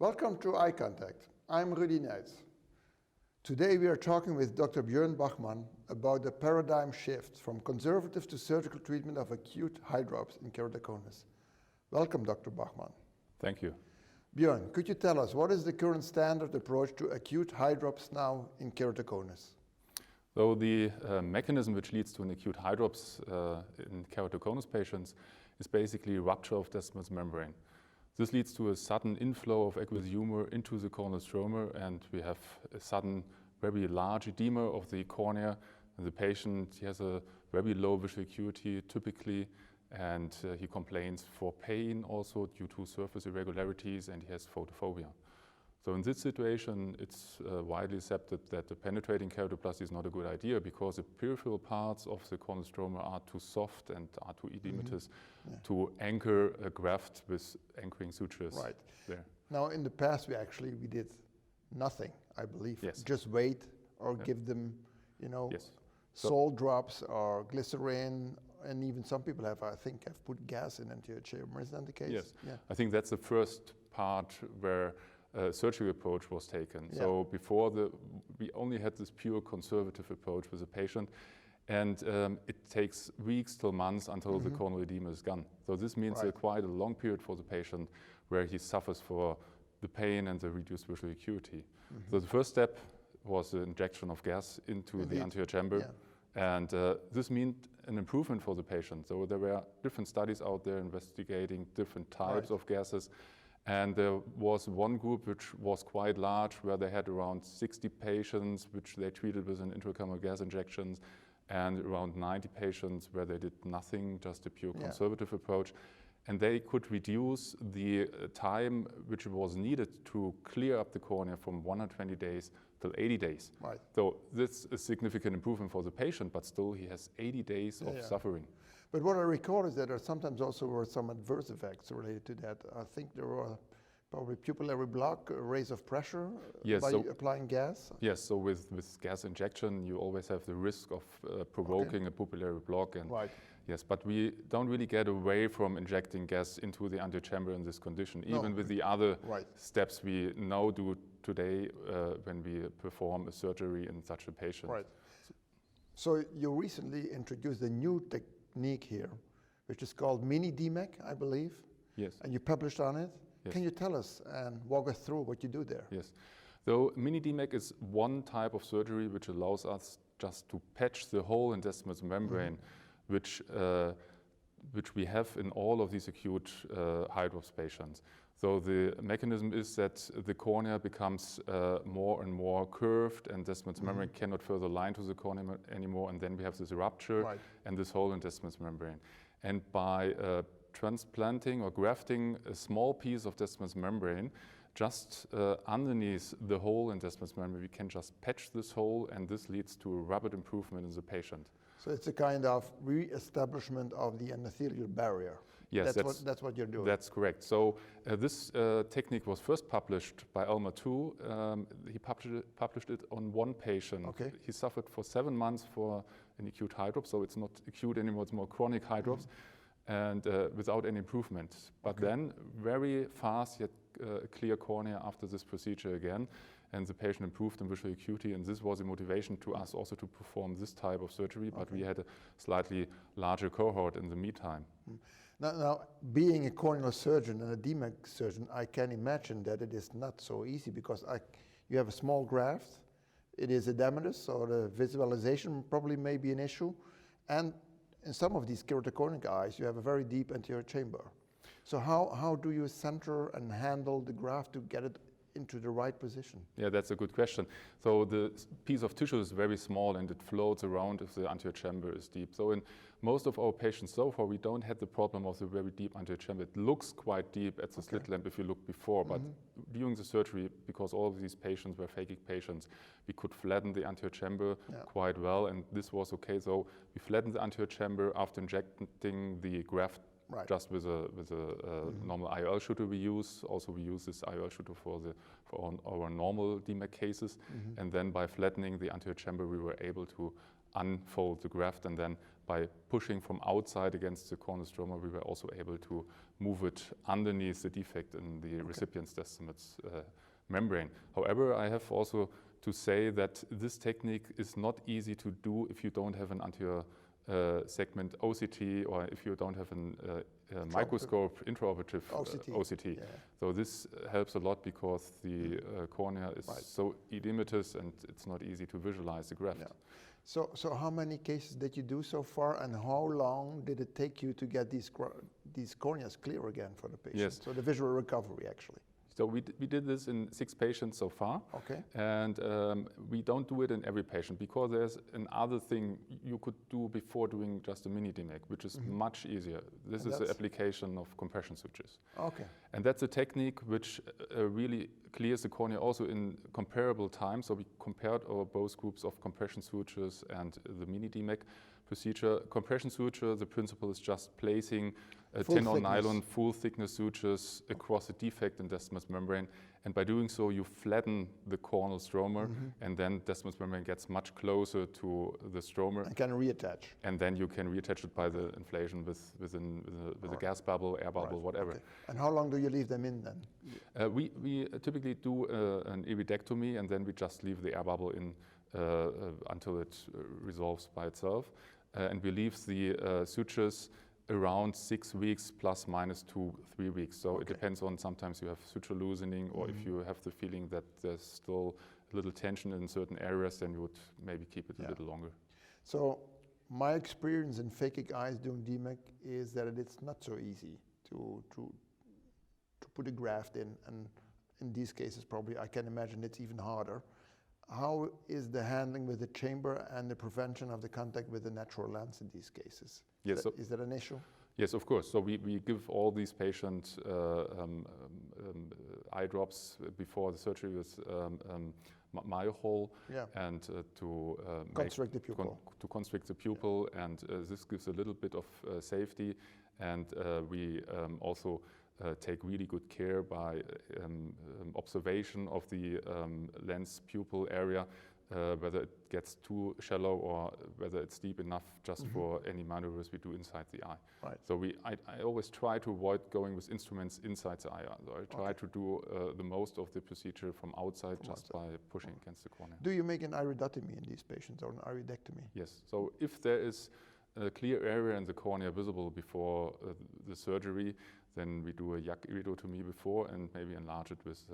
Welcome to Eye Contact. I'm Rudy Nuijts. Today we are talking with Dr. Bjorn Bachmann about the paradigm shift from conservative to surgical treatment of acute hydrops in keratoconus. Welcome, Dr. Bachman. Thank you. Bjorn, could you tell us what is the current standard approach to acute hydrops now in keratoconus? So the mechanism which leads to an acute hydrops in keratoconus patients is basically rupture of descemet's membrane. This leads to a sudden inflow of aqueous humor into the corneal stroma, and we have a sudden, very large edema of the cornea. And the patient, he has a very low visual acuity typically, and he complains for pain also due to surface irregularities, and he has photophobia. So in this situation, it's widely accepted that the penetrating keratoplasty is not a good idea because the peripheral parts of the corneal stroma are too soft and are too edematous to anchor a graft with anchoring sutures. Right. There. Now in the past we did nothing, I believe. Yes. Just wait or give them, Yes. salt drops or glycerin, and even some people have put gas in anterior chamber. Is that the case? Yes. Yeah. I think that's the first part where surgical approach was taken. Yeah. So before we only had this pure conservative approach with the patient, and it takes weeks till months until the corneal edema is gone. So this means quite a long period for the patient where he suffers for the pain and the reduced visual acuity. So the first step was the injection of gas into the anterior chamber, and this meant an improvement for the patient. So there were different studies out there investigating different types of gases. And there was one group which was quite large where they had around 60 patients which they treated with an intracomo gas injections, and around 90 patients where they did nothing, just a pure conservative approach. And they could reduce the time which was needed to clear up the cornea from 120 days till 80 days. Right. So this is a significant improvement for the patient, but still he has 80 days of suffering. But what I recall is that there sometimes also were some adverse effects related to that. I think there were probably pupillary block, a raise of pressure by applying gas. Yes, so with gas injection, you always have the risk of provoking a pupillary block. And yes, but we don't really get away from injecting gas into the anterior chamber in this condition, even with the other steps we now do today when we perform a surgery in such a patient. Right. So you recently introduced a new technique here, which is called Mini-DMEK, I believe. Yes. And you published on it. Yes. Can you tell us and walk us through what you do there? Yes. So Mini-DMEK is one type of surgery which allows us just to patch the hole in descemet's membrane, which we have in all of these acute hydrops patients. So the mechanism is that the cornea becomes more and more curved, and descemet's membrane cannot further line to the cornea anymore, and then we have this rupture and this hole in descemet's membrane. And by transplanting or grafting a small piece of descemet's membrane just underneath the hole in descemet's membrane, we can just patch this hole, and this leads to a rapid improvement in the patient. So it's a kind of re-establishment of the endothelial barrier. Yes, that's what you're doing. That's correct. So this technique was first published by Elmer too. He published it on one patient. Okay. He suffered for 7 months for an acute hydrops, so it's not acute anymore, it's more chronic hydrops, and without any improvement. But then very fast he had a clear cornea after this procedure again, and the patient improved in visual acuity, and this was a motivation to us also to perform this type of surgery, but we had a slightly larger cohort in the meantime. Now, being a corneal surgeon and a DMEK surgeon, I can imagine that it is not so easy because you have a small graft, it is edematous, so the visualization probably may be an issue, and in some of these keratoconic eyes, you have a very deep anterior chamber. So how do you center and handle the graft to get it into the right position? Yeah, that's a good question. So the piece of tissue is very small and it floats around if the anterior chamber is deep. So in most of our patients so far, we don't have the problem of the very deep anterior chamber. It looks quite deep at the slit lamp if you look before, but during the surgery, because all of these patients were phakic patients, we could flatten the anterior chamber quite well, and this was okay. So we flattened the anterior chamber after injecting the graft just with a normal IOL shooter we use. Also, we use this IOL shooter for our normal DMEK cases. And then by flattening the anterior chamber, we were able to unfold the graft, and then by pushing from outside against the corneal stroma, we were also able to move it underneath the defect in the recipient's descemet's membrane. However, I have also to say that this technique is not easy to do if you don't have an anterior segment OCT, or if you don't have a microscope intraoperative OCT. Yeah. So this helps a lot because the cornea is so edematous and it's not easy to visualize the graft. Yeah. So how many cases did you do so far, and how long did it take you to get these corneas clear again for the patient? Yes. So the visual recovery, actually. So we did this in 6 patients so far. Okay. And we don't do it in every patient because there's another thing you could do before doing just a Mini-DMEK, which is much easier. This is the application of compression sutures. Okay. And that's a technique which really clears the cornea also in comparable time. So we compared our both groups of compression sutures and the Mini-DMEK procedure. Compression suture, the principle is just placing tin or nylon full thickness sutures across a defect in descemet's membrane, and by doing so you flatten the corneal stroma, and then descemet's membrane gets much closer to the stroma. And can reattach. And then you can reattach it by the inflation with a gas bubble, air bubble, whatever. Okay. And how long do you leave them in then? We typically do an iridectomy, and then we just leave the air bubble in until it resolves by itself. And we leave the sutures around 6 weeks plus minus 2-3 weeks. So it depends on, sometimes you have suture loosening, or if you have the feeling that there's still a little tension in certain areas, then you would maybe keep it a little longer. So my experience in phakic eyes doing DMEK is that it's not so easy to put a graft in, and in these cases probably I can imagine it's even harder. How is the handling with the chamber and the prevention of the contact with the natural lens in these cases? Yes. Is that an issue? Yes, of course. So we give all these patients eye drops before the surgery with myохol, and to constrict the pupil. To constrict the pupil, and this gives a little bit of safety. And we also take really good care by observation of the lens pupil area, whether it gets too shallow or whether it's deep enough just for any maneuvers we do inside the eye. Right. So I always try to avoid going with instruments inside the eye. So I try to do the most of the procedure from outside by pushing against the cornea. Do you make an iridotomy in these patients, or an iridectomy? Yes. So if there is a clear area in the cornea visible before the surgery, then we do a YAG iridotomy before and maybe enlarge it with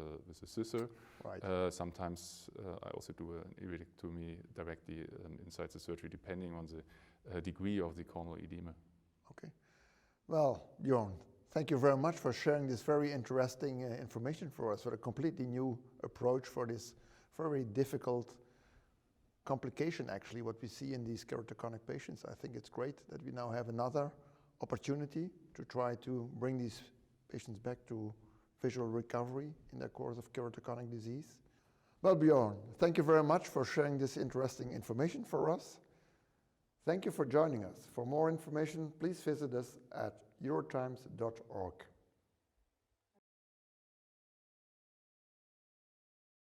a scissor. Right. Sometimes I also do an iridotomy directly inside the surgery, depending on the degree of the corneal edema. Okay. Well, Bjorn, thank you very much for sharing this very interesting information for us, for a completely new approach for this very difficult complication, actually, what we see in these keratoconic patients. I think it's great that we now have another opportunity to try to bring these patients back to visual recovery in the course of keratoconic disease. Well, Bjorn, thank you very much for sharing this interesting information for us. Thank you for joining us. For more information, please visit us at eurotimes.org.